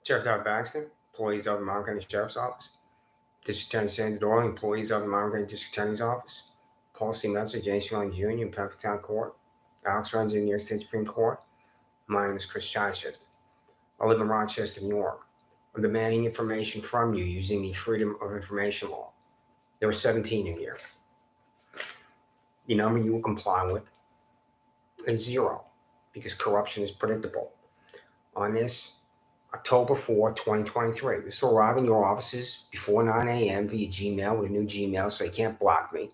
Sheriff Todd Baxter, employees of the Monroe County Sheriff's Office. District Attorney Sandra, Doorley, employees of the Monroe County District Attorney's Office. Paul C. Meltzer, James Young Jr. in Penfield Town Court. Alex Renzi, New York State Supreme Court. My name is Chris Chichester. I live in Rochester, New York. I'm demanding information from you using the Freedom of Information Law. There were 17 in here. The number you will comply with is 0 because corruption is predictable. On this October 4, 2023, this will arrive in your offices before 9 a.m. via Gmail with a new Gmail so you can't block me.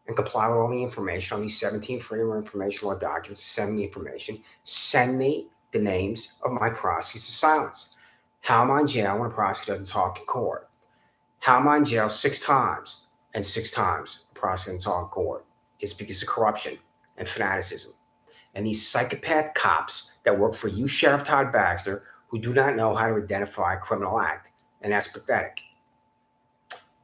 And comply with all the information on these 17 Freedom of Information Law documents. Send me information. Send me the names of my prosecutors of silence. How am I in jail when a prosecutor doesn't talk in court? How am I in jail 6 times and 6 times a prosecutor doesn't talk in court? It's because of corruption and fanaticism. And these psychopath cops that work for you, Sheriff Todd Baxter, who do not know how to identify a criminal act. And that's pathetic.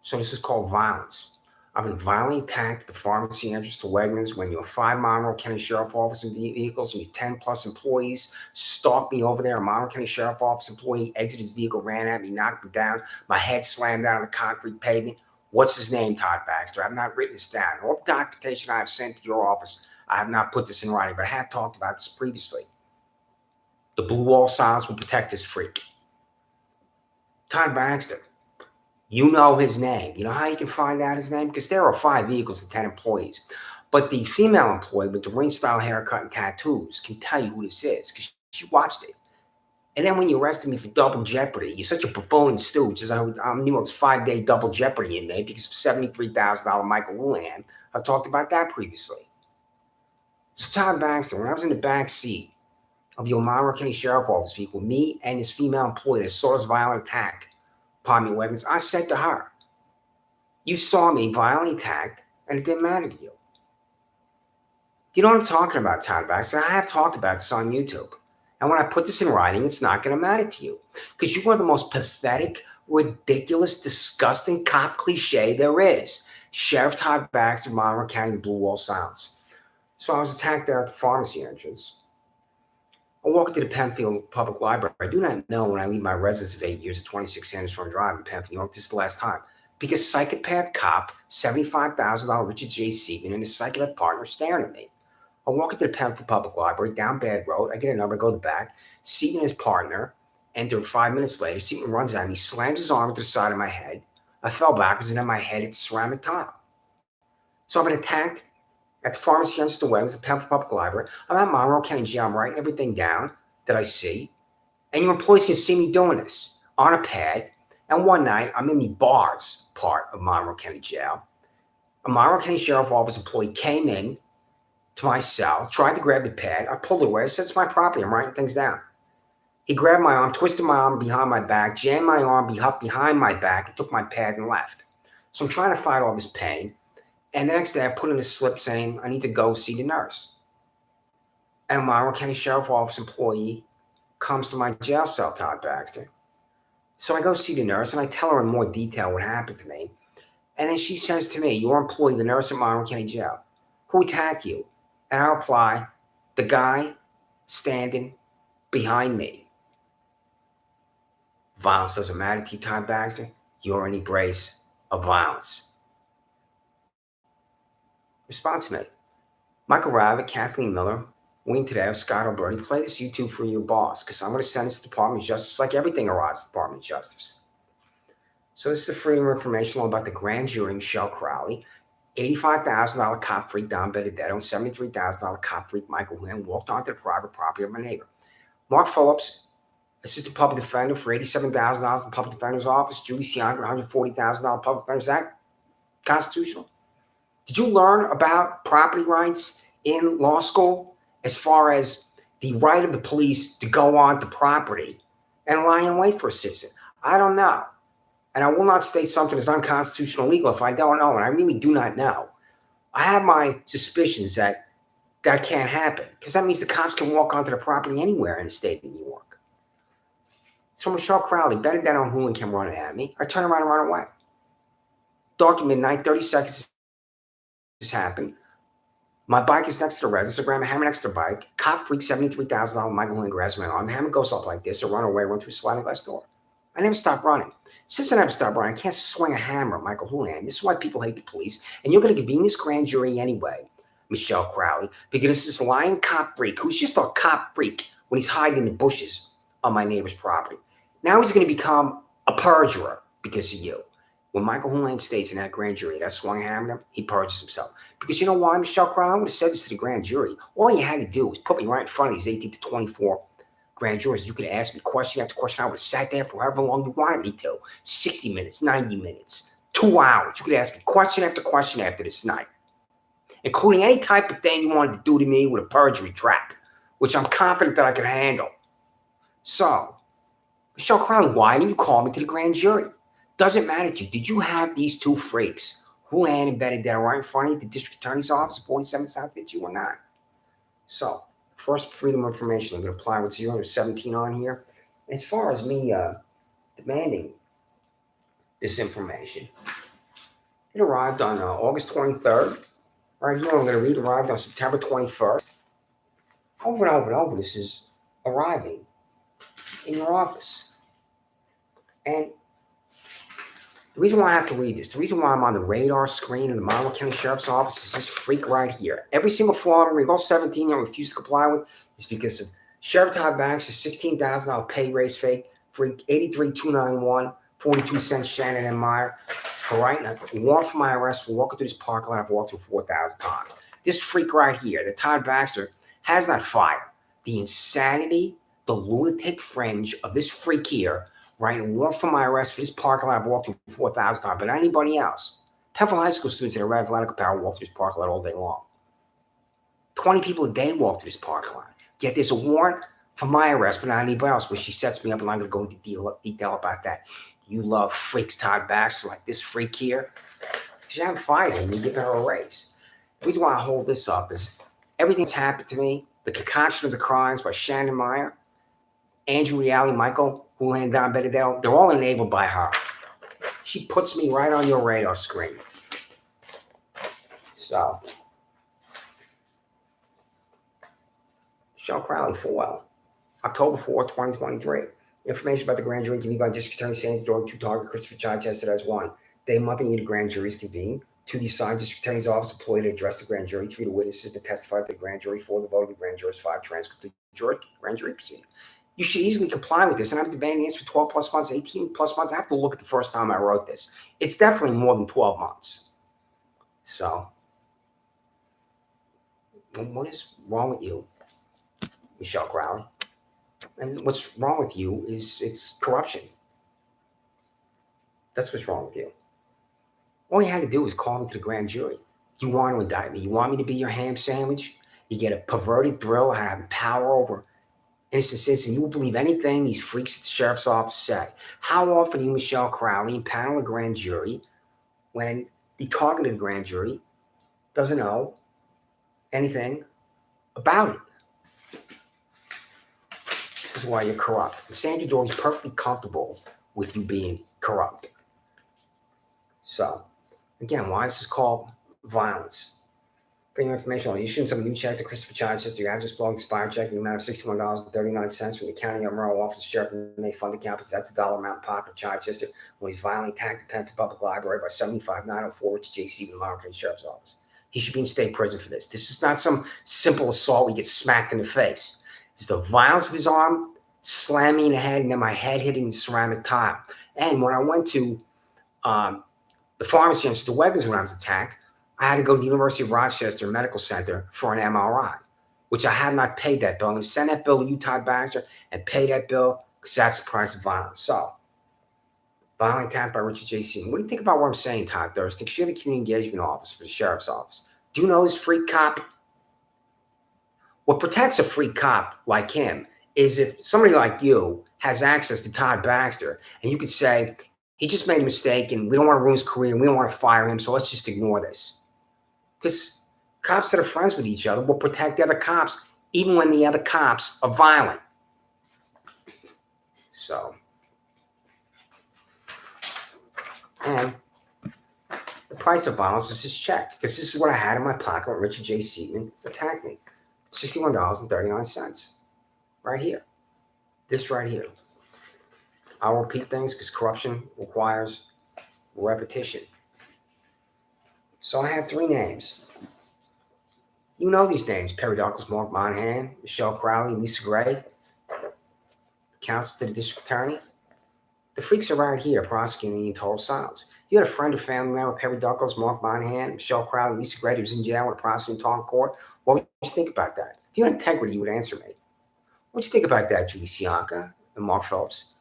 So this is called violence. I've been violently attacked at the pharmacy entrance to Wegmans when your 5 Monroe County Sheriff Office vehicles and your 10-plus employees stalked me over there. A Monroe County Sheriff Office employee exited his vehicle, ran at me, knocked me down. My head slammed down on the concrete pavement. What's his name, Todd Baxter? I have not written this down. All the documentation I have sent to your office, I have not put this in writing, but I have talked about this previously. The blue wall silence will protect this freak. Todd Baxter. You know his name. You know how you can find out his name? Because there are 5 vehicles and 10 employees. But the female employee with the ring-style haircut and tattoos can tell you who this is because she watched it. And then when you arrested me for double jeopardy, you're such a buffoon and stooge, as I'm New York's 5-day double jeopardy inmate because of $73,000 Michael Houlihan. I've talked about that previously. So Todd Baxter, when I was in the back seat of your Monroe County Sheriff Office vehicle, me and this female employee that saw this violent attack upon me weapons, I said to her, you saw me violently attacked and it didn't matter to you. You know what I'm talking about, Todd Baxter? I have talked about this on YouTube. And when I put this in writing, it's not going to matter to you. Because you are the most pathetic, ridiculous, disgusting cop cliche there is. Sheriff Todd Baxter, Monroe County, Blue Wall Silence. So I was attacked there at the pharmacy entrance. I walk into the Penfield Public Library. I do not know when I leave my residence of 8 years at 26 Sanders Farm Drive in Penfield, New York. This is the last time. Because psychopath cop, $75,000 Richard J. Seaton and his psychopath partner staring at me. I walk into the Penfield Public Library, down Bad Road. I get a number, go to the back. Seaton and his partner enter 5 minutes later. Seaton runs at me, slams his arm to the side of my head. I fell backwards, and then my head hit ceramic tile. So I've been attacked at the pharmacy entrance to Webs, the Penfield Public Library. I'm at Monroe County Jail. I'm writing everything down that I see. And your employees can see me doing this on a pad. And one night, I'm in the bars part of Monroe County Jail. A Monroe County Sheriff Office employee came in to my cell, tried to grab the pad. I pulled it away. I said, it's my property. I'm writing things down. He grabbed my arm, twisted my arm behind my back, jammed my arm behind my back, and took my pad and left. So I'm trying to fight all this pain. And the next day, I put in a slip saying I need to go see the nurse. And a Monroe County Sheriff Office employee comes to my jail cell, Todd Baxter. So I go see the nurse, and I tell her in more detail what happened to me. And then she says to me, your employee, the nurse at Monroe County Jail, who attacked you? And I reply, the guy standing behind me. Violence doesn't matter to you, Todd Baxter. You're in a brace of violence. Respond to me. Michael Ravitt, Kathleen Miller, Wayne Tadeo, Scott Alberti, play this YouTube for your boss because I'm going to send this to the Department of Justice like everything arrives at the Department of Justice. So this is the Freedom of Information Law about the grand jury, Michelle Crowley, $85,000 cop freak Don Benedetto, and $73,000 cop freak Michael Wynn walked onto the private property of my neighbor. Mark Phillips, assistant public defender for $87,000 in the public defender's office. Judy Siander, $140,000 public defender's act. Constitutional. Did you learn about property rights in law school as far as the right of the police to go on to property and lie in wait for a citizen? I don't know. And I will not state something as unconstitutional legal if I don't know, and I really do not know. I have my suspicions that that can't happen because that means the cops can walk onto the property anywhere in the state of New York. So Michelle Crowley, Benedetto and Houlihan came running at me. I turn around and run away. Dark at midnight, 30 seconds has happened. My bike is next to the residence. I grab a hammer next to the bike. Cop freak $73,000 Michael Lane grabs my arm. The hammer goes up like this. I run away, run through a sliding glass door. I never stop running. Since I never stopped running, I can't swing a hammer at Michael Houlihan. This is why people hate the police. And you're going to convene this grand jury anyway, Michelle Crowley, because this lying cop freak, who's just a cop freak when he's hiding in the bushes on my neighbor's property. Now he's going to become a perjurer because of you. When Michael Houlihan states in that grand jury that I swung a hammer at him, he perjures himself. Because you know why, Michelle Crowley? I would have said this to the grand jury. All you had to do was put me right in front of these 18 to 24 grand jurors. You could have asked me question after question. I would have sat there for however long you wanted me to. 60 minutes, 90 minutes, 2 hours. You could ask me question after this night, including any type of thing you wanted to do to me with a perjury trap, which I'm confident that I can handle. So, Michelle Crowley, why didn't you call me to the grand jury? Doesn't matter to you. Did you have these two freaks, Houlihan and Benedetto, right in front of you at the district attorney's office at 47 South Beach, or not? So, first, freedom of information. I'm going to apply what's 017 on here. As far as me demanding this information, it arrived on August 23rd. Right here, I'm going to read, arrived on September 21st. Over and over and over, this is arriving in your office. And the reason why I have to read this, the reason why I'm on the radar screen in the Monroe County Sheriff's Office is this freak right here. Every single form I read, all 17 I refuse to comply with is because of Sheriff Todd Baxter's $16,000 pay raise fake, freak 83291, 42 cents Shannon and Meyer. For right now, warrant for my arrest for walking through this parking lot I've walked through 4,000 times. This freak right here, the Todd Baxter, has not fired the insanity, the lunatic fringe of this freak here, right, and warrant for my arrest for this parking lot I've walked through 4,000 times, but anybody else. Penfield High School students in a red athletic apparel walk through this parking lot all day long. 20 people a day walk through this parking lot. Yet there's a warrant for my arrest, but not anybody else, where she sets me up, and I'm going to go into detail about that. You love freaks, Todd Baxter, like this freak here. She haven't fired him. You give her a raise. The reason why I hold this up is everything that's happened to me, the concoction of the crimes by Shannon Meyer, Andrew Reale, Michael Houlihan, Don Benedetto, they're all enabled by her. She puts me right on your radar screen. So, Michelle Crowley, Falwell, October 4, 2023. Information about the grand jury given by District Attorney Sandra, Doorley, 2 target Christopher Child tested as 1. Day, month, and year the grand jury is convened. 2, the assigned District Attorney's Office employed to address the grand jury. 3, the witnesses that testified at the grand jury. 4, the vote of the grand jurors. 5, transcript of the grand jury proceeding. You should easily comply with this, and I've been debating this for 12 plus months, 18 plus months. I have to look at the first time I wrote this. It's definitely more than 12 months. So, what is wrong with you, Michelle Crowley? And what's wrong with you is it's corruption. That's what's wrong with you. All you had to do was call me to the grand jury. You want to indict me. You want me to be your ham sandwich? You get a perverted thrill of having power over innocent citizens. You will believe anything these freaks at the sheriff's office say. How often do you, Michelle Crowley, impanel a grand jury when the target of the grand jury doesn't know anything about it? This is why you're corrupt. And Sandra Doorley's perfectly comfortable with you being corrupt. So, again, why is this called violence? For your information on the issuance of a new check to Christopher Chichester, your address blog expired check in the amount of $61.39 from the County of Monroe Office of Sheriff May Fund account, because that's the dollar amount in pocket of Chichester when he's violently attacked the Penfield Public Library by 75904, which is JC with the Monroe County Sheriff's Office. He should be in state prison for this. This is not some simple assault where he gets smacked in the face. It's the violence of his arm slamming me in the head, and then my head hitting the ceramic tile. And when I went to the pharmacy on Mr. Webbins when I was attacked, I had to go to the University of Rochester Medical Center for an MRI, which I have not paid that bill. I'm going to send that bill to you, Todd Baxter, and pay that bill, because that's the price of violence. So, violent attack by Richard J. Seaman. What do you think about what I'm saying, Todd Thurston? Because you're the community engagement officer for the sheriff's office. Do you know this freak cop? What protects a freak cop like him is if somebody like you has access to Todd Baxter, and you could say, he just made a mistake, and we don't want to ruin his career, and we don't want to fire him, so let's just ignore this. Because cops that are friends with each other will protect the other cops, even when the other cops are violent. So, and The price of violence is his check, because this is what I had in my pocket when Richard J. Seaman attacked me. $61.39. Right here. This right here. I'll repeat things because corruption requires repetition. So I have three names. You know these names: Perry Douglas, Mark Monahan, Michelle Crowley, Lisa Gray, counsel to the district attorney. The freaks are right here prosecuting in total silence. You had a friend or family member, Perry Douglas, Mark Monahan, Michelle Crowley, Lisa Gray, who was in jail with a prosecuting in court. What would you think about that? If you had integrity, you would answer me. What do you think about that, Julie Sianka and Mark Phillips?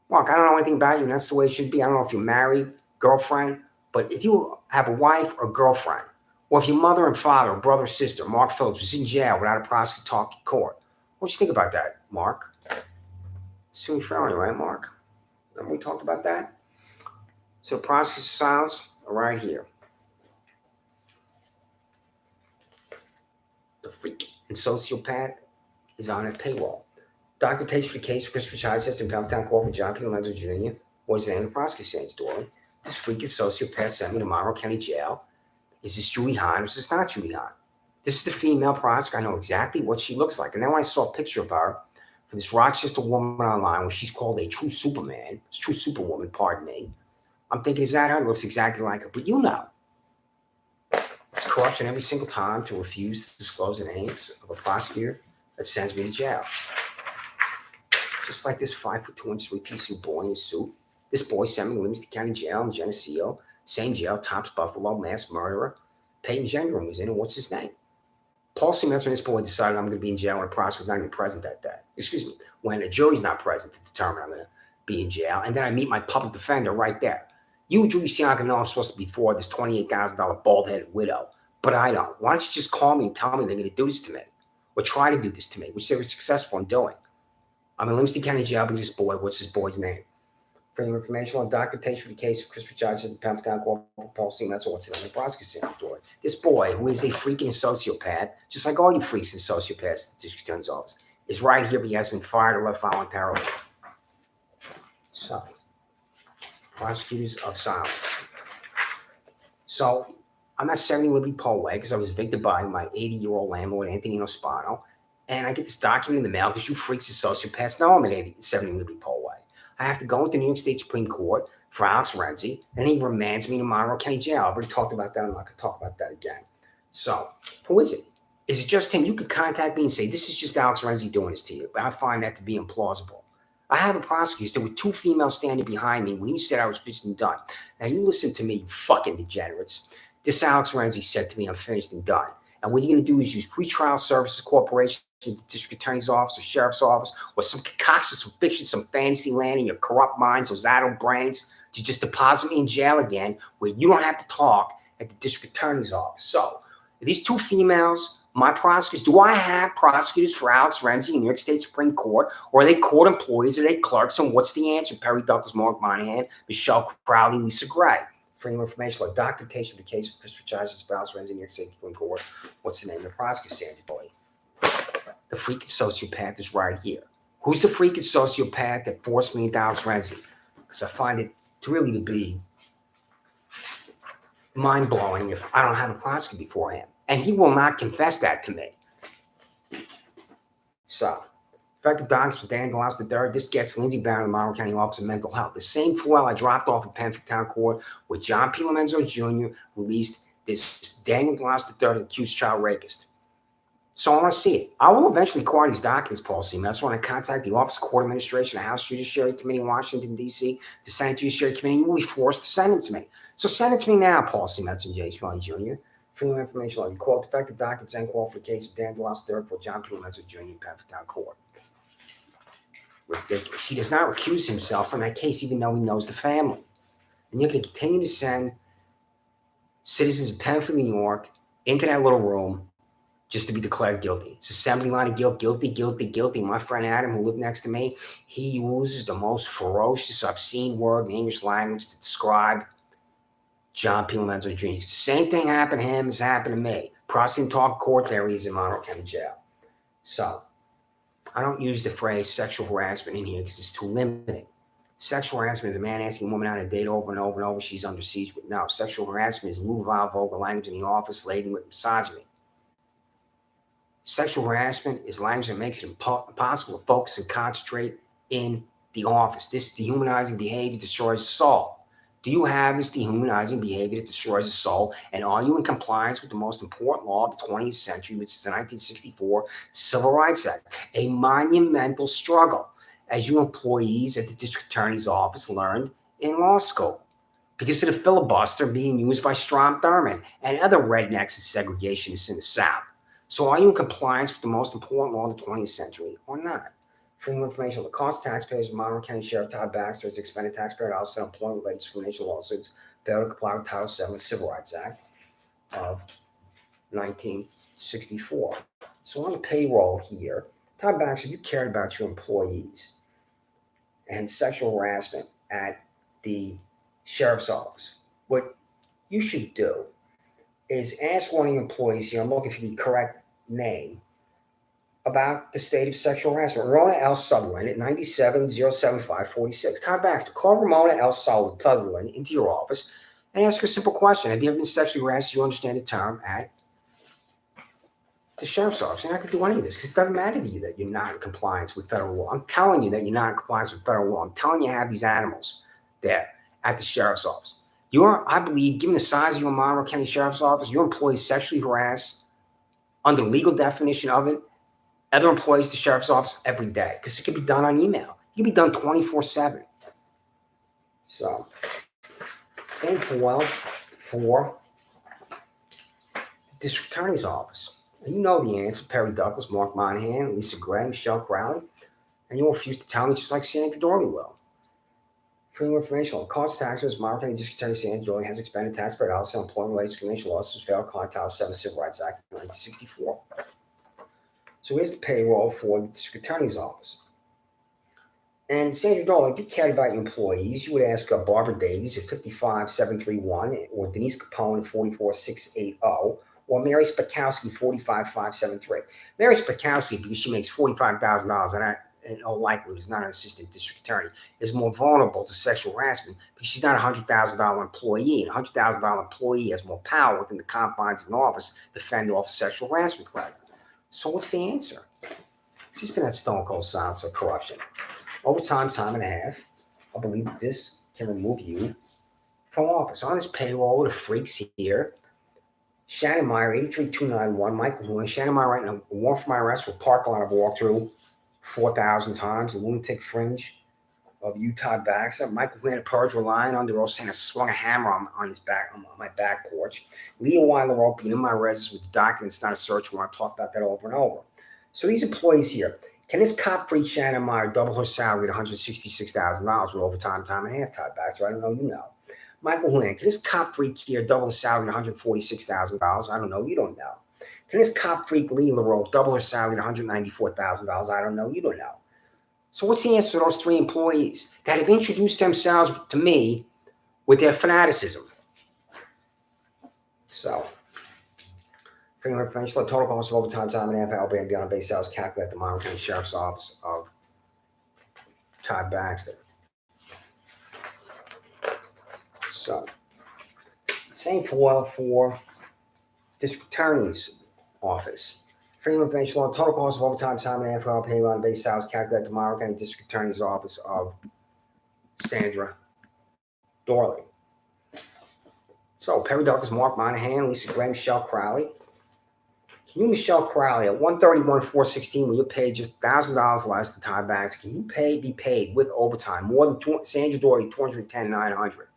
Mark, I don't know anything about you, and that's the way it should be. I don't know if you're married, girlfriend, but if you have a wife or girlfriend, or if your mother and father, or brother or sister, Mark Phillips, was in jail without a prosecutor talk in court, what do you think about that, Mark? Sue friendly, right, Mark? Remember we talked about that? So prosecutor's silence are right here. The freak and sociopath is on a paywall. Documentation for the case of Christopher Chavez in Palmtown Court for John P. Lorenzo Jr. was the name of the prosecutor, Sandra Doorley. This freaking sociopath sent me to Monroe County Jail. Is this Julie Hahn or is this not Julie Hahn? This is the female prosecutor. I know exactly what she looks like. And then when I saw a picture of her for this Rochester woman online where she's called a true superman, true superwoman, pardon me, I'm thinking, is that her? It looks exactly like her. But you know, it's corruption every single time to refuse to disclose the names of a prosecutor that sends me to jail. Just like this 5'2" 3-piece suit boy in his suit. This boy sent me to Livingston County Jail in Geneseo. Same jail, Tops Buffalo, mass murderer. Peyton Gendron was in, and what's his name? Paul Siemens and this boy decided I'm going to be in jail when a prosecutor's not even present that day. Excuse me, when a jury's not present to determine I'm going to be in jail. And then I meet my public defender right there. You, Julie Sianka, know I'm supposed to be for this $28,000 bald-headed widow, but I don't. Why don't you just call me and tell me they're going to do this to me, or try to do this to me, which they were successful in doing. I'm in Livingston County Jail with this boy. What's this boy's name? For your information on documentation for the case of Christopher Chavez in Palmtown Court for Paul Siemens, that's what's in the prosecutor's story. This boy, who is a freaking sociopath, just like all you freaks and sociopaths at the district attorney's office, is right here, but he has been fired or left voluntarily. So, prosecutors of silence. So, I'm at 70 Liberty Polway because I was evicted by my 80-year-old landlord, Anthony Nospano, and I get this document in the mail because you freaks and sociopaths know I'm at 70 Liberty Polway. I have to go into New York State Supreme Court for Alex Renzi, and he remands me to Monroe County Jail. I've already talked about that. I'm not going to talk about that again. So, who is it? Is it just him? You could contact me and say, this is just Alex Renzi doing this to you, but I find that to be implausible. I have a prosecutor. There were two females standing behind me when you said I was finished and done. Now, you listen to me, you fucking degenerates. This Alex Renzi said to me, I'm finished and done. And what you're going to do is use pretrial services corporation, the district attorney's office or sheriff's office, or some concoction, some fiction, some fantasy land in your corrupt minds, those addled brains, to just deposit me in jail again, where you don't have to talk at the district attorney's office. So, these two females, my prosecutors, do I have prosecutors for Alex Renzi in New York State Supreme Court, or are they court employees, are they clerks, and what's the answer? Perry Douglas, Mark Monahan, Michelle Crowley, Lisa Gray. For more information like documentation of the case of Christopher Chavez for Alex Renzi in New York State Supreme Court, what's the name of the prosecutor? Sandra Doorley. The freaking sociopath is right here. Who's the freaking sociopath that forced me into Alex Renzi? Because I find it really to be mind-blowing if I don't have a prosecutor before him. And he will not confess that to me. So, effective documents for Dan Glaus III. This gets Lindsay Barron in the Monroe County Office of Mental Health. The same file I dropped off at Penfield Town Court with John P. Lorenzo Jr. released this Daniel Glaus III, accused child rapist. So I want to see it. I will eventually acquire these documents, Paul Seaman. That's when I contact the Office of Court Administration, the House Judiciary Committee in Washington, D.C., the Senate Judiciary Committee. You will be forced to send it to me. So send it to me now, Paul Seaman and James Vaughn Jr. For more information, I'll call defective documents and call for the case of Dan Glaus III for John P. Lorenzo Jr. in Penfield Town Court. Ridiculous. He does not recuse himself from that case, even though he knows the family. And you're going to continue to send citizens of Penfield, New York, into that little room just to be declared guilty. It's assembly line of guilt, guilty, guilty, guilty. My friend Adam, who lived next to me, he uses the most ferocious, obscene word in the English language to describe John P. Lorenzo Jr. The same thing happened to him as happened to me. Prosecuting talk court there, he's in Monroe County Jail. So, I don't use the phrase sexual harassment in here because it's too limiting. Sexual harassment is a man asking a woman out on a date over and over and over. She's under siege. But no, sexual harassment is lewd, vile, vulgar language in the office laden with misogyny. Sexual harassment is language that makes it impossible to focus and concentrate in the office. This dehumanizing behavior destroys the soul. Do you have this dehumanizing behavior that destroys the soul? And are you in compliance with the most important law of the 20th century, which is the 1964 Civil Rights Act? A monumental struggle, as you employees at the district attorney's office learned in law school, because of the filibuster being used by Strom Thurmond and other rednecks and segregationists in the South. So are you in compliance with the most important law of the 20th century or not? Freedom of information. The cost taxpayers of Monroe County Sheriff Todd Baxter has expended taxpayer dollars on employment-related discrimination lawsuits, failed to comply with Title VII of the Civil Rights Act of 1964. So on the payroll here, Todd Baxter, you cared about your employees and sexual harassment at the sheriff's office. What you should do is ask one of your employees here, I'm looking for the correct name, about the state of sexual harassment. Ramona L. Sutherland at 97-075-46. Todd Baxter, call Ramona L. Sutherland into your office and ask her a simple question. Have you ever been sexually harassed? Do you understand the term at the sheriff's office? You're not going to do any of this because it doesn't matter to you that you're not in compliance with federal law. I'm telling you that you're not in compliance with federal law. I'm telling you have these animals there at the sheriff's office. I believe, given the size of your Monroe County Sheriff's Office, your employees sexually harass, under the legal definition of it, other employees at the sheriff's office every day, because it can be done on email. It can be done 24/7. So, same for the district attorney's office. And you know the answer: Perry Douglas, Mark Monahan, Lisa Gray, Michelle Crowley, and you refuse to tell me, just like Sandra Doorley will. Freedom of information. Cost taxes. Monroe County District Attorney Sandra Doorley has expended taxpayer dollars on employment-related discrimination lawsuits, failed to comply with Title VII Civil Rights Act of 1964. So here's the payroll for the district attorney's office. And Sandra Doorley, if you cared about your employees, you would ask Barbara Davies at 55,731, or Denise Capone at 44,680, or Mary Spakowski 45,573. Mary Spakowski, because she makes $45,000, and in all likelihood is not an assistant district attorney, is more vulnerable to sexual harassment because she's not a $100,000 employee. And a $100,000 employee has more power within the confines of an office to fend off sexual harassment claim. So what's the answer? It's just in that stone cold silence of corruption. Overtime, time and a half. I believe that this can remove you from office. On this payroll, the freaks here: Shannon Meyer, 83291, Michael Horn. Shannon Meyer writing a warrant for my arrest for parking lot I've walked through 4,000 times. The lunatic fringe of Utah Baxter. Michael Horn, a perjurer lying under oath, saying I swung a hammer on his back, on my back porch. Leo Weiler being in my residence with documents, not a search warrant. I talk about that over and over. So these employees here, can this cop-free Shannon Meyer double her salary at $166,000 with overtime, time and a half, Todd Baxter? I don't know, you know. Michael Horn, can this cop-freak here double his salary at $146,000? I don't know, you don't know. Can this cop-freak Lee LaRoe double her salary at $194,000? I don't know, you don't know. So what's the answer to those three employees that have introduced themselves to me with their fanaticism? So, freedom of information, the total cost of overtime, time and a half, albeit beyond base sales, calculate the Monroe County Sheriff's Office of Todd Baxter. So, same for district attorney's office. Freedom of information law, total cost of overtime, time and a half, albeit beyond base sales, calculate the Monroe County District Attorney's Office of Sandra Doorley. So, Perry Douglas, Mark Monahan, Lisa Gray, Michelle Crowley. Can you, Michelle Crowley, at 131,416, when you're paid just $1,000 less than Todd Baxter, can you be paid with overtime more than Sandra Doorley, $210,900?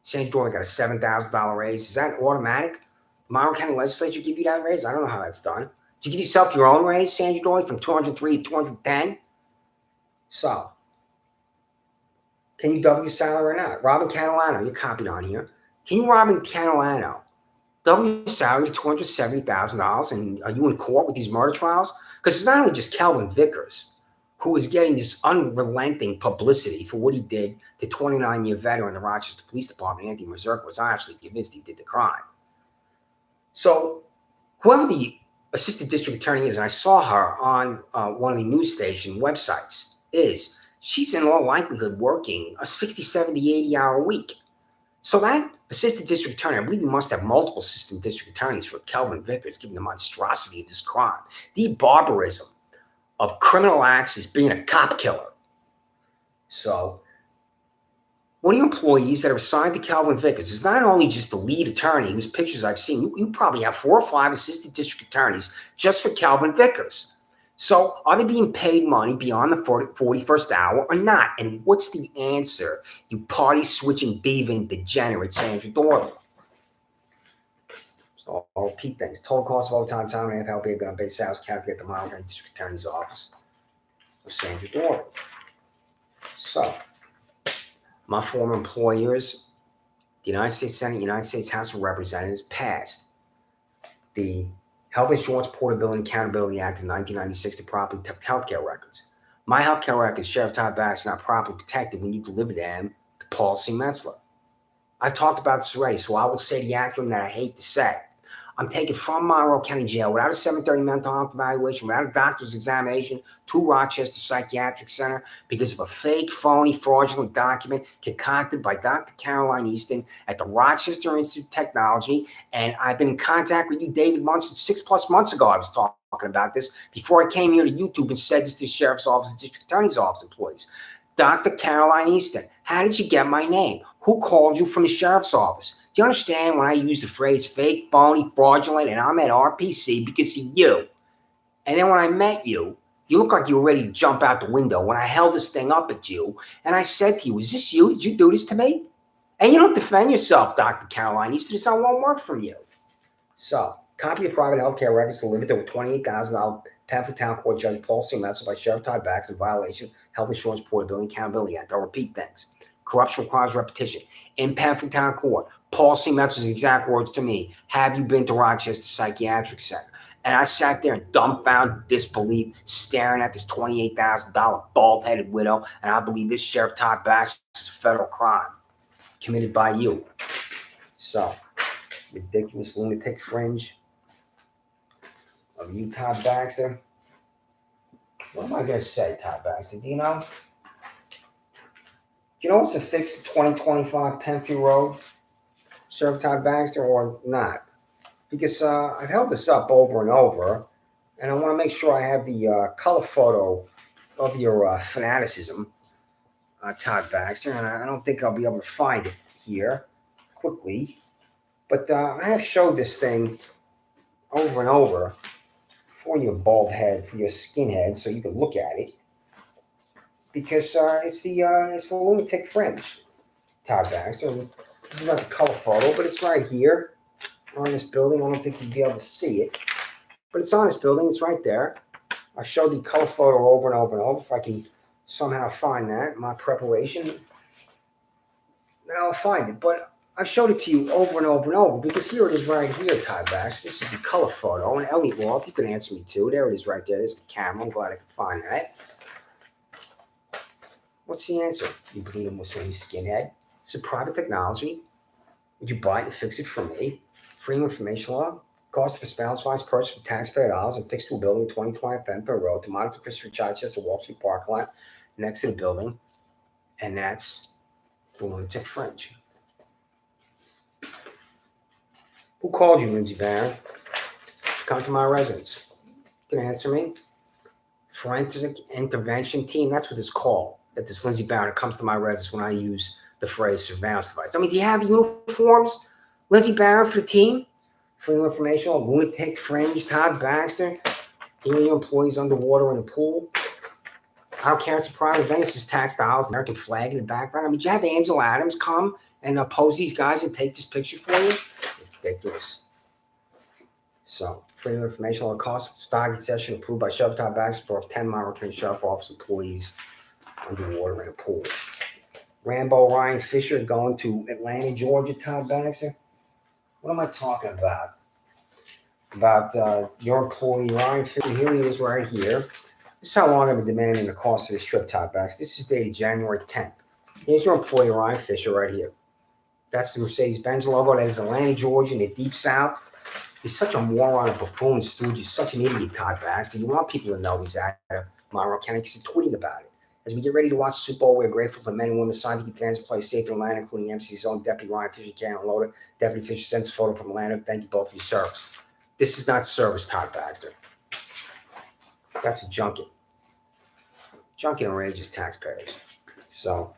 Sandra Doorley got a $7,000 raise. Is that automatic? Monroe County Legislature give you that raise? I don't know how that's done. Did you give yourself your own raise, Sandra Doorley, from 203 to 210? So, can you double your salary or not? Robin Catalano, you're copied on here. Can you, Robin Catalano, double your salary to $270,000? And are you in court with these murder trials? Because it's not only just Kelvin Vickers who is getting this unrelenting publicity for what he did to 29-year veteran of the Rochester Police Department, Anthony Mazurka, was absolutely convinced he did the crime. So, whoever the assistant district attorney is, and I saw her on one of the news station websites, is she's in all likelihood working a 60, 70, 80-hour week. So that assistant district attorney, I believe we must have multiple assistant district attorneys for Kelvin Vickers, given the monstrosity of this crime. The barbarism of criminal acts is being a cop killer. So one of your employees that are assigned to Kelvin Vickers is not only just the lead attorney, whose pictures I've seen. You probably have 4 or 5 assistant district attorneys just for Kelvin Vickers. So are they being paid money beyond the 41st hour or not? And what's the answer, you party-switching diva and degenerate Sandra Doorley? So I'll repeat things. Total cost of overtime, time and a half, help being on base salaries, calculate the Miami County District Attorney's Office of Sandra Doorley. So my former employers, the United States Senate, United States House of Representatives, passed the Health Insurance Portability and Accountability Act of 1996 to properly protect healthcare records. My healthcare records, Sheriff Todd Baxter, are not properly protected when you deliver them to Paul C. Metzler. I've talked about this already, so I will say the acronym that I hate to say. I'm taken from Monroe County Jail without a 730 mental health evaluation, without a doctor's examination, to Rochester Psychiatric Center because of a fake, phony, fraudulent document concocted by Dr. Caroline Easton at the Rochester Institute of Technology. And I've been in contact with you, David Munson, 6+ months ago. I was talking about this before I came here to YouTube and said this to the Sheriff's Office and District Attorney's Office employees. Dr. Caroline Easton, how did you get my name? Who called you from the Sheriff's Office? Do you understand when I use the phrase fake, phony, fraudulent, and I'm at RPC because of you? And then when I met you, you looked like you were ready to jump out the window when I held this thing up at you, and I said to you, is this you? Did you do this to me? And you don't defend yourself, Dr. Caroline. You said this on one word from you. So, copy of private health care records delivered to a $28,000 Pamphlet Town Court Judge Paul C. Metzler by Sheriff Todd Baxter in violation of Health Insurance Portability and Accountability Act. I'll repeat things. Corruption requires repetition. In Pamphlet Town Court, Paul C. Metzler's exact words to me, have you been to Rochester Psychiatric Center? And I sat there in dumbfounded disbelief, staring at this $28,000 bald-headed widow, and I believe this Sheriff Todd Baxter is a federal crime committed by you. So, ridiculous lunatic fringe of you, Todd Baxter. What am I going to say, Todd Baxter? Do you know? Do you know what's affixed to 2025 Penfield Road, Sheriff Todd Baxter, or not? Because I've held this up over and over, and I want to make sure I have the color photo of your fanaticism, Todd Baxter, and I don't think I'll be able to find it here quickly. But I have showed this thing over and over for your bald head, for your skinhead, so you can look at it. Because it's the lunatic fringe, Todd Baxter. This is not the color photo, but it's right here on this building. I don't think you'd be able to see it, but it's on this building. It's right there. I showed the color photo over and over and over. If I can somehow find that in my preparation, then I'll find it. But I showed it to you over and over and over because here it is right here, Todd Baxter. This is the color photo. And Elliot Roth, you can answer me too. There it is right there. There's the camera. I'm glad I can find that. What's the answer, you bleeding Muslim skinhead? Is it private technology? Would you buy it and fix it for me? Freedom of information law? Cost of a spouse wise purchase for taxpayer dollars and fixed to a building 2020 Benfield Road to monitor Christopher Chichester Wall Street parking lot next to the building. And that's the lunatic fringe. Who called you, Renzi Barron? Come to my residence. You can answer me. Forensic intervention team, that's what it's called. That this Renzi Barron comes to my residence when I use the phrase surveillance device. I mean, do you have uniforms, Renzi Barron, for the team? Freedom of information, lunatic fringe, Todd Baxter, hearing your employees underwater in a pool. I don't care, it's a private event, it's just tax dollars, American flag in the background. I mean, did you have Angela Adams come and pose these guys and take this picture for you? Ridiculous. So, freedom of information on cost of stock session approved by Sheriff Todd Baxter for 10 Monroe County Sheriff Office employees underwater in a pool. Rambo Ryan Fisher going to Atlanta, Georgia, Todd Baxter. What am I talking about? About your employee Ryan Fisher. Here he is right here. This is how long I've been demanding the cost of this trip, Todd Baxter. This is dated January 10th. Here's your employee Ryan Fisher right here. That's the Mercedes-Benz logo. That is Atlanta, Georgia, in the Deep South. He's such a moron, a buffoon, stooge. He's such an idiot, Todd Baxter. You want people to know he's out of Monroe County because he's tweeting about it. As we get ready to watch the Super Bowl, we are grateful for the men and women signed to keep fans play safe in Atlanta, including MC's own Deputy Ryan Fisher, Cannon Loader. Deputy Fisher sends a photo from Atlanta. Thank you both for your service. This is not service, Todd Baxter. That's a junket. Junket enrages taxpayers. So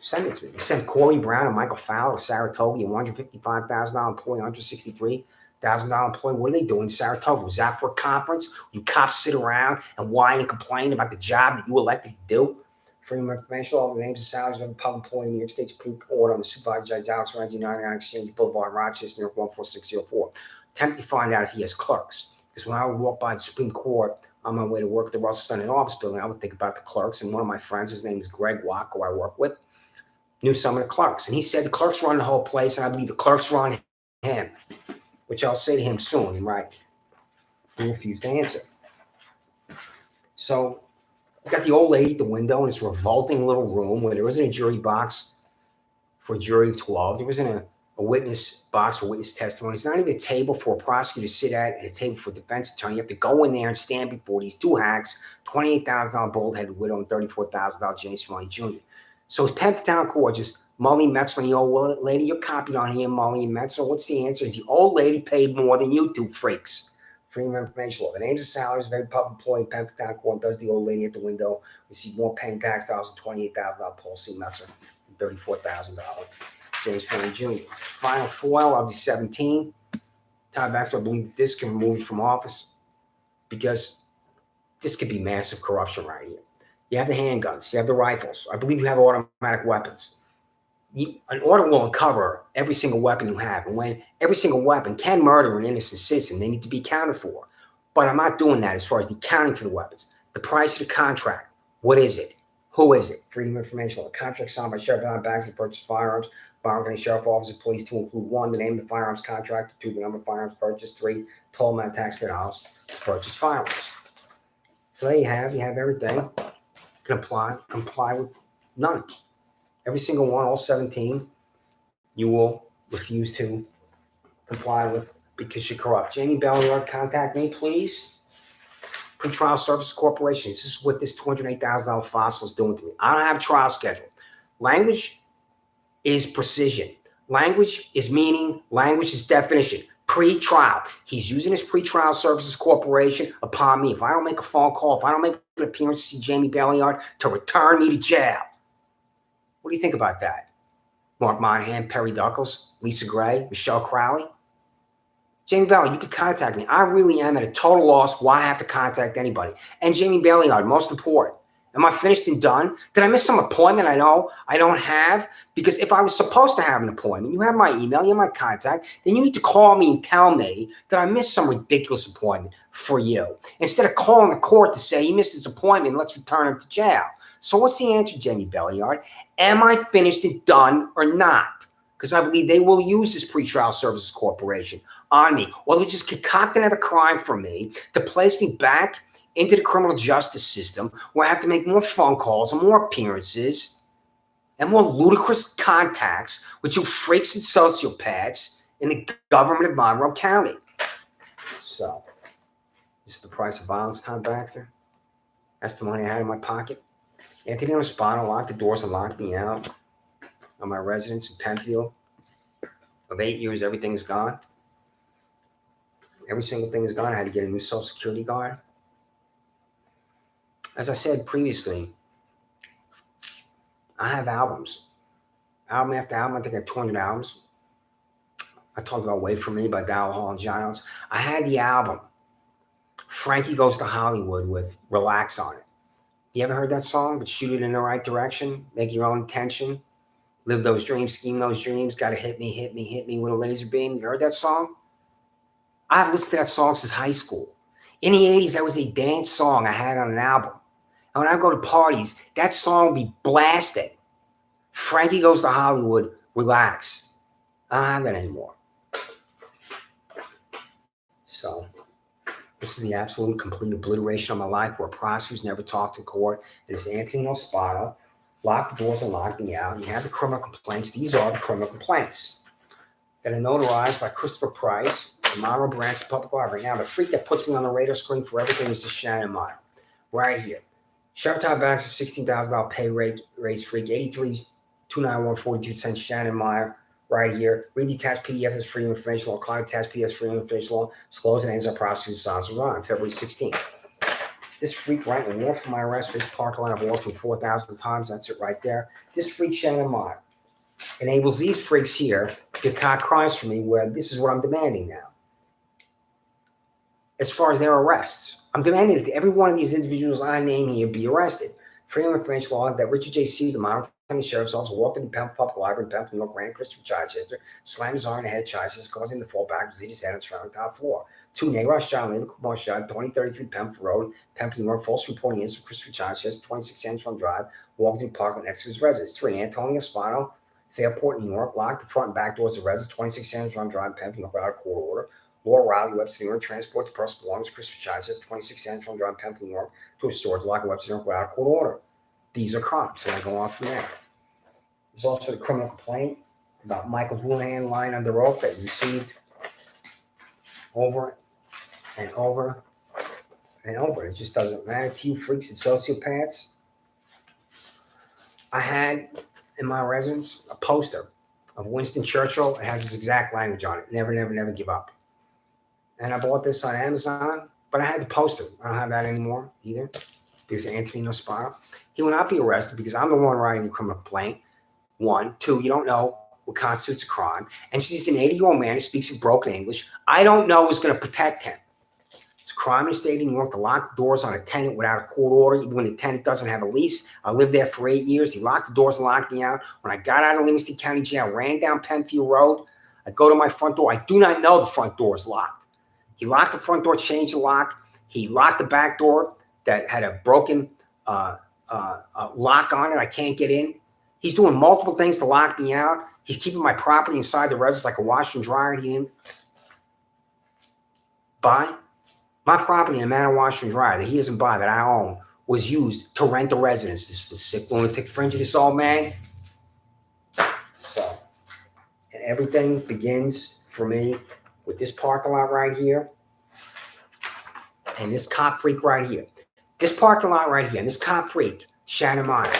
send it to me. You send Corey Brown and Michael Fowler to Saratoga, a $155,000 employee, $163,000 employee. What are they doing in Saratoga? Was that for a conference? You cops sit around and whine and complain about the job that you elected to do? Freedom of information, all the names and salaries of a public employee in New York State Supreme Court on the supervisor Judge Alex Renzi, 99 Exchange Boulevard, Rochester, New York, 14604. Attempt to find out if he has clerks. Because when I would walk by the Supreme Court on my way to work at the Russell Center office building, I would think about the clerks. And one of my friends, his name is Greg Wack, who I work with, knew some of the clerks. And he said the clerks run the whole place, and I believe the clerks run him, which I'll say to him soon in writing. He refused to answer. So you got the old lady at the window in this revolting little room where there isn't a jury box for a jury of 12. There isn't a witness box for witness testimony. It's not even a table for a prosecutor to sit at and a table for a defense attorney. You have to go in there and stand before these two hacks, $28,000 bald-headed widow and $34,000 James Smiley Jr. So is Pennsyltown Court just Molly Metzler and the old lady? You're copied on here, Molly and Metzler. What's the answer? Is the old lady paid more than you two freaks? Freedom of information law. The names and salaries of every public employee in Pennsyltown Court does the old lady at the window receive more paying tax dollars than $28,000 Paul C. Metzler and $34,000 James Smiley Jr. Final foil of the 17. Todd Baxter, I believe this can remove you from office because this could be massive corruption right here. You have the handguns. You have the rifles. I believe you have automatic weapons. An audit will uncover every single weapon you have. And when every single weapon can murder an innocent citizen, they need to be accounted for. But I'm not doing that as far as the accounting for the weapons. The price of the contract. What is it? Who is it? Freedom of information. The contract signed by Sheriff Todd Baxter to purchase firearms. Byron County Sheriff Office of Police to include 1, the name of the firearms contract, 2, the number of firearms purchased, 3, total amount of taxpayer dollars to purchase firearms. So there you have everything. Comply with none. Every single one, all 17, you will refuse to comply with because you're corrupt. Jamie Belliard, contact me, please. Pretrial Services Corporation. This is what this $208,000 fossil is doing to me. I don't have a trial schedule. Language is precision. Language is meaning. Language is definition. Pre-trial. He's using his Pretrial Services Corporation upon me. If I don't make a phone call, if I don't make an appearance to see Jamie Belliard to return me to jail. What do you think about that? Mark Monahan, Perry Duckles, Lisa Gray, Michelle Crowley. Jamie Belliard, you can contact me. I really am at a total loss why I have to contact anybody. And Jamie Belliard, most important. Am I finished and done? Did I miss some appointment I know I don't have? Because if I was supposed to have an appointment, you have my email, you have my contact, then you need to call me and tell me that I missed some ridiculous appointment for you. Instead of calling the court to say he missed his appointment, let's return him to jail. So what's the answer, Jamie Belliard? Am I finished and done or not? Because I believe they will use this Pretrial Services Corporation on me. Or they'll just concoct another crime for me to place me back into the criminal justice system where I have to make more phone calls and more appearances and more ludicrous contacts with you freaks and sociopaths in the government of Monroe County. So, this is the price of violence, Todd Baxter. That's the money I had in my pocket. Anthony on the spot locked the doors and locked me out of my residence in Penfield. Of 8 years, everything's gone. Every single thing is gone. I had to get a new Social Security card. As I said previously, I have albums. Album after album, I think I have 200 albums. I talked about Wait For Me by Dowell Hall and Giles. I had the album Frankie Goes to Hollywood with Relax on it. You ever heard that song? But shoot it in the right direction. Make your own intention. Live those dreams, scheme those dreams. Gotta hit me with a laser beam. You heard that song? I've listened to that song since high school. In the 80s, that was a dance song I had on an album. And when I go to parties, that song will be blasting. Frankie Goes to Hollywood, Relax. I don't have that anymore. So, this is the absolute complete obliteration of my life where prosecutors never talked in court. And it's Anthony Nospano. Lock the doors and lock me out. And you have the criminal complaints. These are the criminal complaints that are notarized by Christopher Price, the Monroe branch of public library. Now, the freak that puts me on the radar screen for everything is the Shannon Meyer. Right here. Sheriff Todd Baxter, $16,000 pay raise freak, 83-291-42 Shannon Meyer, right here. Read the attached PDF as free information law. Client attached PDF free information law. Disclose and ends our prosecution Sandra on February 16th. This freak right in warrant for my arrest for this parking lot I've walked through 4,000 times. That's it right there. This freak Shannon Meyer enables these freaks here to concoct crimes for me where this is what I'm demanding now. As far as their arrests, I'm demanding that every one of these individuals I name here be arrested. Freedom of information law that Richard J. C., the Monroe County Sheriff's Office, walked into the Pembroke Public Library in Pembroke, New York, ran Christopher Chichester, slammed his arm in the head of Chichester, causing him to fall backwards, hit his head on the surrounding top floor. 2. Neighbor John Lee, Kumar shot, 2033 Pembroke Road, Pembroke, New York, false reporting incident Christopher Chichester, 26 Sandra Drive, walking through the park next to his residence. 3. Antonio Spano, Fairport, New York, locked the front and back doors of residence, 26 Sandra Drive, Pembroke, New York, without a court order. Laura Riley, Webster, New York, transport the personal belongings of Christopher Chichester, 26 Sandra Drive, Pembroke, New York, to a storage lock in Webster, New York, without a court order. These are crimes, and I go on from there. There's also the criminal complaint about Michael Houlihan lying under oath that he received over and over and over. It just doesn't matter to you freaks and sociopaths. I had in my residence a poster of Winston Churchill. It has this exact language on it. Never, never, never give up. And I bought this on Amazon, but I had the poster. I don't have that anymore either because of Anthony Nospano. He will not be arrested because I'm the one writing the criminal complaint. 1. 2, you don't know what constitutes a crime. And she's an 80-year-old man who speaks in broken English. I don't know who's going to protect him. It's a crime in the state of New York to lock the doors on a tenant without a court order, even when the tenant doesn't have a lease. I lived there for 8 years. He locked the doors and locked me out. When I got out of Livingston County Jail, ran down Penfield Road. I go to my front door. I do not know the front door is locked. He locked the front door, changed the lock. He locked the back door that had a broken lock on it. I can't get in. He's doing multiple things to lock me out. He's keeping my property inside the residence like a washer and dryer. He didn't buy. My property in a manor washer and dryer that he doesn't buy, that I own, was used to rent the residence. This is the sick lunatic fringe of this old man. So, and everything begins for me with this parking lot right here and this cop freak right here. This parking lot right here and this cop freak, Shannon Meyer,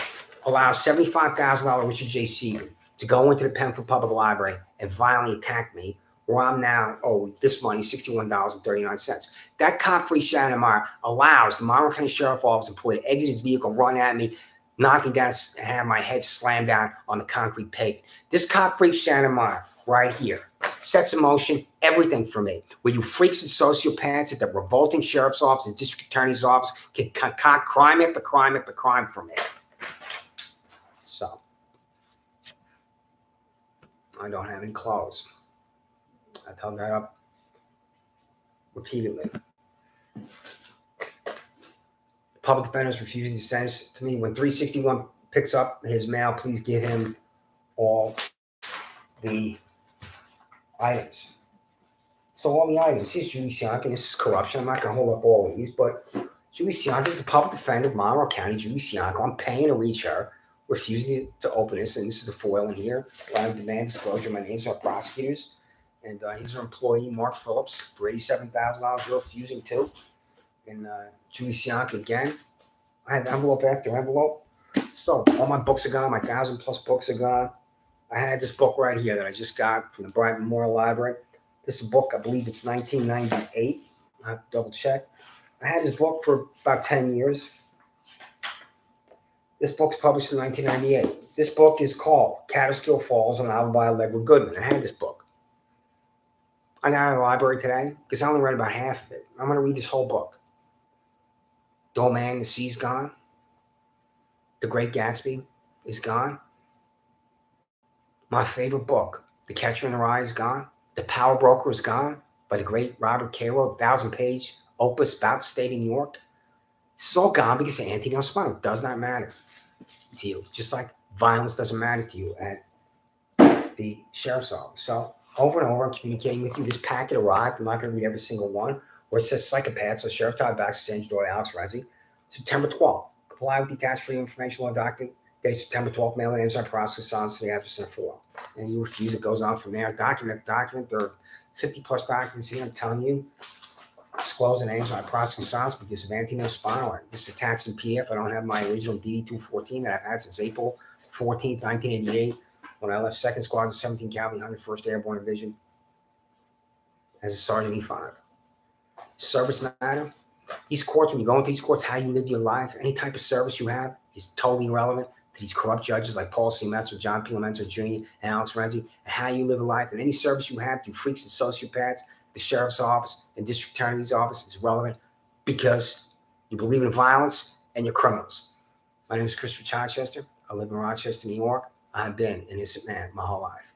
allows $75,000 Richard J. Seaman to go into the Pembroke Public Library and violently attack me, where I'm now owed this money, $61.39. That cop freak, Shannon Meyer, allows the Monroe County Sheriff's Office employee to exit his vehicle, run at me, knock me down, and have my head slammed down on the concrete pavement. This cop freak, Shannon Meyer, right here, sets in motion everything for me. Where you freaks and sociopaths at the revolting sheriff's office and district attorney's office can concoct crime after crime after crime for me. So, I don't have any clothes. I've held that up repeatedly. The public defender is refusing to send this to me. When 361 picks up his mail, please give him all the items. So all the items. Here's Julie Sianka. This is corruption. I'm not going to hold up all of these, but Julie Sianka is the public defender of Monroe County. Julie Sianka. I'm paying to reach her, refusing to open this, and this is the foil in here. Allowing demand disclosure. My names are prosecutors. And he's our employee, Mark Phillips, for $87,000. You're refusing to. And Julie Sianka again. I had envelope after envelope. So all my books are gone. My 1,000+ books are gone. I had this book right here that I just got from the Bryant Memorial Library. This is a book, I believe it's 1998. I have to double check. I had this book for about 10 years. This book's published in 1998. This book is called Catskill Falls, a novel by Allegra Goodman. I had this book. I got out of the library today because I only read about half of it. I'm going to read this whole book. The Old Man, the Sea's Gone. The Great Gatsby is gone. My favorite book, The Catcher in the Rye, is gone. The Power Broker is gone by the great Robert Caro, 1,000-page opus about the state of New York. This is all gone because of Anthony Nospano. It does not matter to you. Just like violence doesn't matter to you at the sheriff's office. So over and over, I'm communicating with you. This packet arrived. I'm not going to read every single one. Where it says psychopath. So Sheriff Todd, Baxter, Sandra, Doorley, Alex, Renzi. September 12th. Comply with the attached freedom of information law document. Dated September 12th. Mail and Amazon process on to the address in a form. And you refuse. It goes on from there. Document. There are 50+ documents here. I'm telling you. Disclose the names of my prosecuting silence because of anti-spinal. This is attached in PDF. I don't have my original DD-214 that I've had since April 14th, 1988, when I left 2nd Squadron, 17 Cavalry, 101st Airborne Division as a Sergeant E5. Service matter. These courts, when you go into these courts, how you live your life, any type of service you have is totally irrelevant to these corrupt judges like Paul C. Metz or John P. Lomenzo Jr. and Alex Renzi, and how you live a life. And any service you have to freaks and sociopaths, the sheriff's office and district attorney's office is relevant because you believe in violence and you're criminals. My name is Christopher Chichester. I live in Rochester, New York. I've been an innocent man my whole life.